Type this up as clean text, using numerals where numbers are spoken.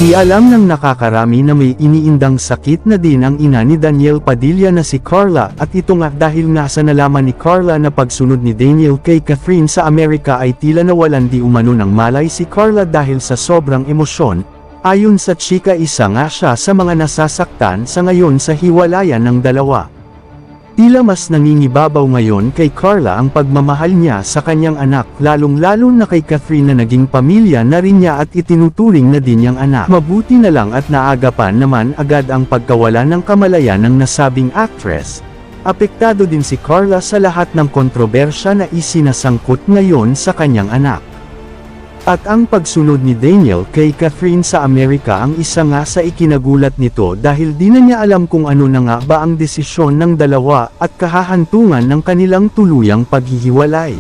Ialam ng nakakarami na may iniindang sakit na din ang ina ni Daniel Padilla na si Carla, at ito nga dahil nga sa nalaman ni Carla na pagsunod ni Daniel kay Catherine sa Amerika ay tila nawalan di umano ng malay si Carla dahil sa sobrang emosyon. Ayon sa chika, isa nga siya sa mga nasasaktan sa ngayon sa hiwalayan ng dalawa. Tila mas nangingibabaw ngayon kay Carla ang pagmamahal niya sa kanyang anak, lalong-lalo na kay Catherine na naging pamilya na rin niya at itinuturing na din niyang anak. Mabuti na lang at naagapan naman agad ang pagkawala ng kamalayan ng nasabing actress. Apektado din si Carla sa lahat ng kontrobersya na isinasangkot ngayon sa kanyang anak. At ang pagsunod ni Daniel kay Catherine sa Amerika ang isa nga sa ikinagulat nito dahil di na niya alam kung ano na nga ba ang desisyon ng dalawa at kahahantungan ng kanilang tuluyang paghihiwalay.